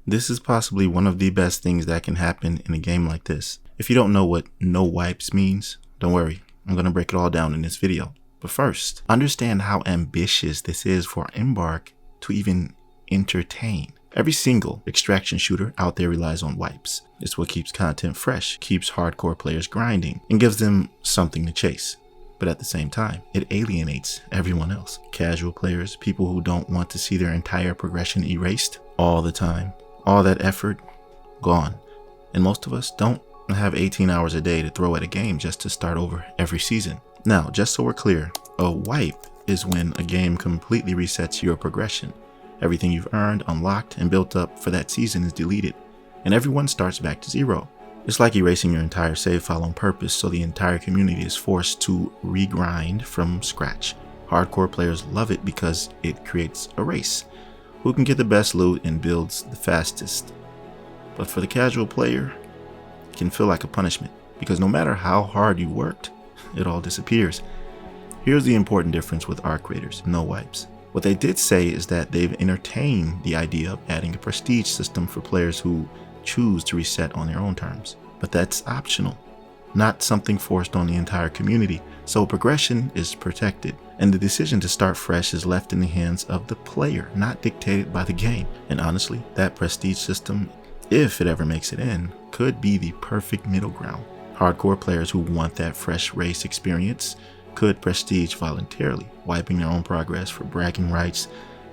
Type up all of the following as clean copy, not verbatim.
This is possibly one of the best things that can happen in a game like this. If you don't know what no wipes means, don't worry, I'm going to break it all down in this video. But first, understand how ambitious this is for Embark to even entertain. Every single extraction shooter out there relies on wipes. It's what keeps content fresh, keeps hardcore players grinding, and gives them something to chase. But at the same time, it alienates everyone else. Casual players, people who don't want to see their entire progression erased all the time. All that effort, gone. And most of us don't have 18 hours a day to throw at a game just to start over every season. Now, just so we're clear, a wipe is when a game completely resets your progression. Everything you've earned, unlocked, and built up for that season is deleted, and everyone starts back to zero. It's like erasing your entire save file on purpose, so the entire community is forced to regrind from scratch. Hardcore players love it because it creates a race. Who can get the best loot and builds the fastest? But for the casual player, it can feel like a punishment, because no matter how hard you worked, it all disappears. Here's the important difference with ArcRaiders, no wipes. What they did say is that they've entertained the idea of adding a prestige system for players who choose to reset on their own terms. But that's optional, not something forced on the entire community. So progression is protected, and the decision to start fresh is left in the hands of the player, not dictated by the game. And honestly, that prestige system, if it ever makes it in, could be the perfect middle ground. Hardcore players who want that fresh race experience could prestige voluntarily, wiping their own progress for bragging rights,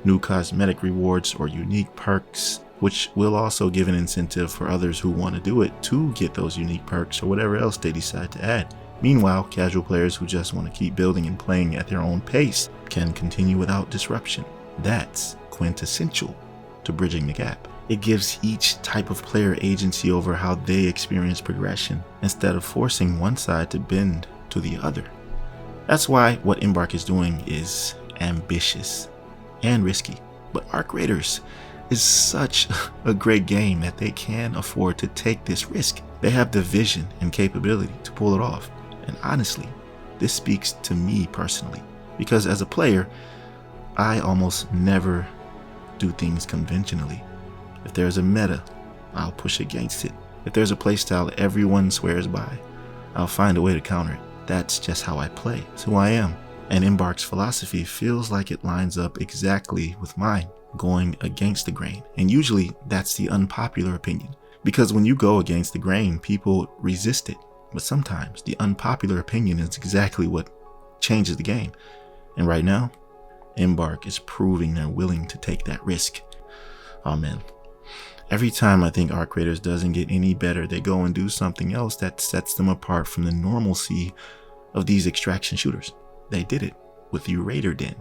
new cosmetic rewards, or unique perks, which will also give an incentive for others who want to do it to get those unique perks or whatever else they decide to add. Meanwhile, casual players who just want to keep building and playing at their own pace can continue without disruption. That's quintessential to bridging the gap. It gives each type of player agency over how they experience progression, instead of forcing one side to bend to the other. That's why what Embark is doing is ambitious and risky. But ArcRaiders is such a great game that they can afford to take this risk. They have the vision and capability to pull it off. And honestly, this speaks to me personally, because as a player, I almost never do things conventionally. If there's a meta, I'll push against it. If there's a playstyle everyone swears by, I'll find a way to counter it. That's just how I play. It's who I am. And Embark's philosophy feels like it lines up exactly with mine, going against the grain. And usually that's the unpopular opinion, because when you go against the grain, people resist it. But sometimes the unpopular opinion is exactly what changes the game. And right now, Embark is proving they're willing to take that risk. Oh man. Every time I think ArcRaiders doesn't get any better, they go and do something else that sets them apart from the normalcy of these extraction shooters. They did it with the Raider Den,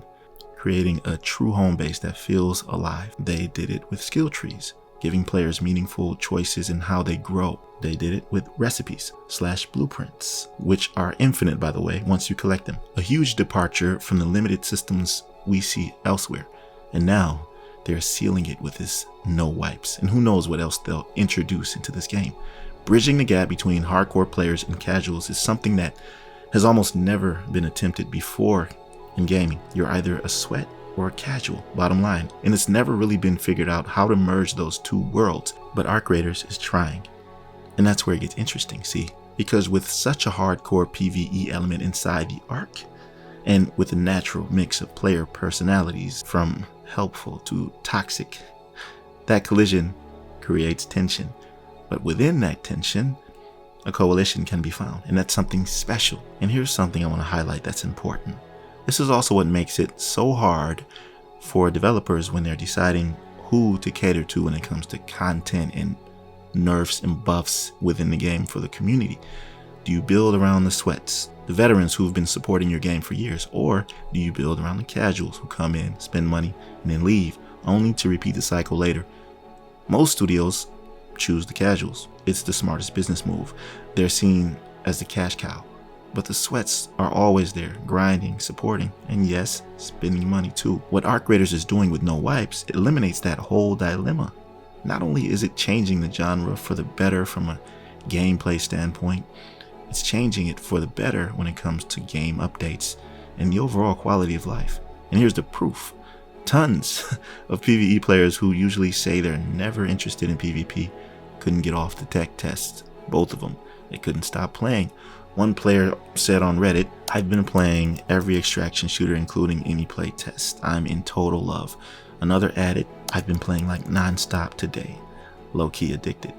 creating a true home base that feels alive. They did it with skill trees, giving players meaningful choices in how they grow. They did it with recipes/blueprints, which are infinite, by the way, once you collect them. A huge departure from the limited systems we see elsewhere. And now they're sealing it with this no wipes, and who knows what else they'll introduce into this game. Bridging the gap between hardcore players and casuals is something that has almost never been attempted before in gaming. You're either a sweat or a casual, bottom line, and it's never really been figured out how to merge those two worlds, but ArcRaiders is trying. And that's where it gets interesting, see? Because with such a hardcore PvE element inside the Arc, and with a natural mix of player personalities from helpful to toxic, that collision creates tension. But within that tension, a coalition can be found, and that's something special. And here's something I want to highlight that's important. This is also what makes it so hard for developers when they're deciding who to cater to when it comes to content and nerfs and buffs within the game for the community. Do you build around the sweats, the veterans who've been supporting your game for years, or do you build around the casuals who come in, spend money, and then leave, only to repeat the cycle later? Most studios choose the casuals. It's the smartest business move. They're seen as the cash cow. But the sweats are always there, grinding, supporting, and yes, spending money too. What ArcRaiders is doing with no wipes, it eliminates that whole dilemma. Not only is it changing the genre for the better from a gameplay standpoint, it's changing it for the better when it comes to game updates and the overall quality of life. And here's the proof. Tons of PvE players who usually say they're never interested in PvP couldn't get off the tech tests. Both of them. They couldn't stop playing. One player said on Reddit, "I've been playing every extraction shooter including any play test. I'm in total love." Another added, "I've been playing like non-stop today. Low-key addicted."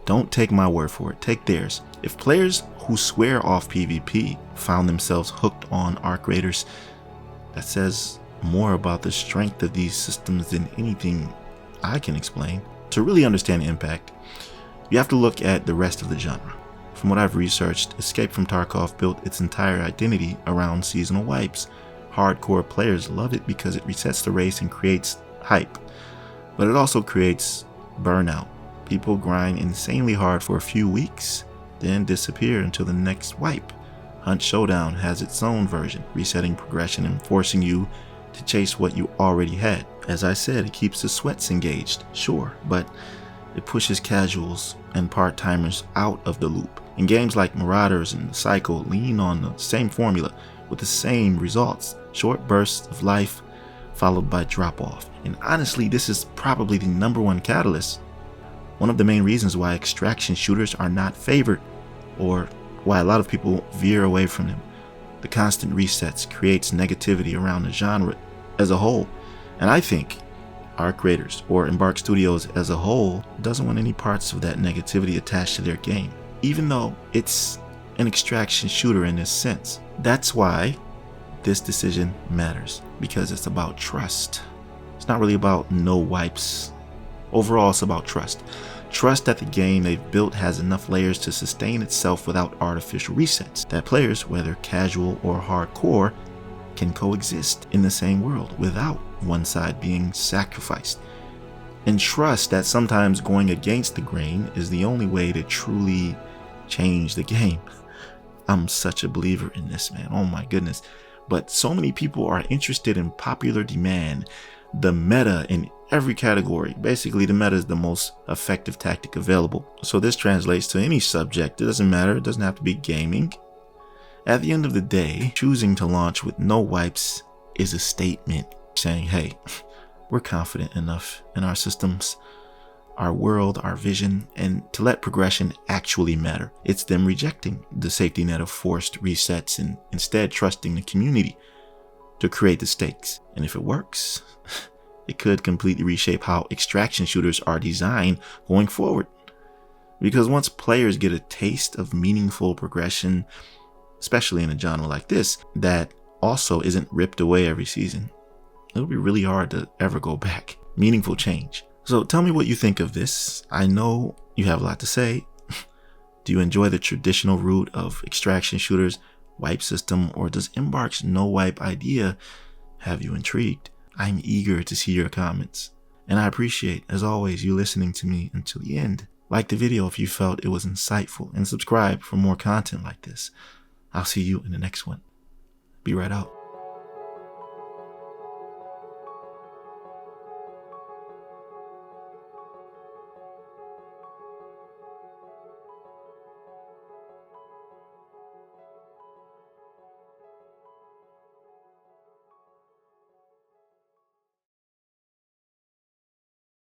Don't take my word for it, take theirs. If players who swear off PvP found themselves hooked on ArcRaiders, that says more about the strength of these systems than anything I can explain. To really understand the impact, you have to look at the rest of the genre. From what I've researched, Escape from Tarkov built its entire identity around seasonal wipes. Hardcore players love it because it resets the race and creates hype, but it also creates burnout. People grind insanely hard for a few weeks, then disappear until the next wipe. Hunt Showdown has its own version, resetting progression and forcing you to chase what you already had. As I said, it keeps the sweats engaged, sure, but it pushes casuals and part-timers out of the loop. And games like Marauders and Cycle lean on the same formula with the same results: short bursts of life followed by drop-off. And honestly, this is probably the #1 catalyst, one of the main reasons why extraction shooters are not favored, or why a lot of people veer away from them. The constant resets creates negativity around the genre as a whole, and I think ArcRaiders or EmbarkStudios as a whole doesn't want any parts of that negativity attached to their game, even though it's an extraction shooter in this sense. That's why this decision matters, because it's about trust. It's not really about no wipes. Overall, it's about trust. Trust that the game they've built has enough layers to sustain itself without artificial resets, that players, whether casual or hardcore, can coexist in the same world without one side being sacrificed. And trust that sometimes going against the grain is the only way to truly change the game. I'm such a believer in this, man. Oh my goodness. But so many people are interested in popular demand, the meta in every category. Basically, the meta is the most effective tactic available. So this translates to any subject. It doesn't matter. It doesn't have to be gaming. At the end of the day, choosing to launch with no wipes is a statement saying, hey, we're confident enough in our systems, our world, our vision, and to let progression actually matter. It's them rejecting the safety net of forced resets and instead trusting the community to create the stakes. And if it works, it could completely reshape how extraction shooters are designed going forward. Because once players get a taste of meaningful progression, especially in a genre like this, that also isn't ripped away every season, it'll be really hard to ever go back. Meaningful change. So tell me what you think of this. I know you have a lot to say. Do you enjoy the traditional route of extraction shooters, wipe system, or does Embark's no wipe idea have you intrigued? I'm eager to see your comments, and I appreciate, as always, you listening to me until the end. Like the video if you felt it was insightful, and subscribe for more content like this. I'll see you in the next one. Be right out.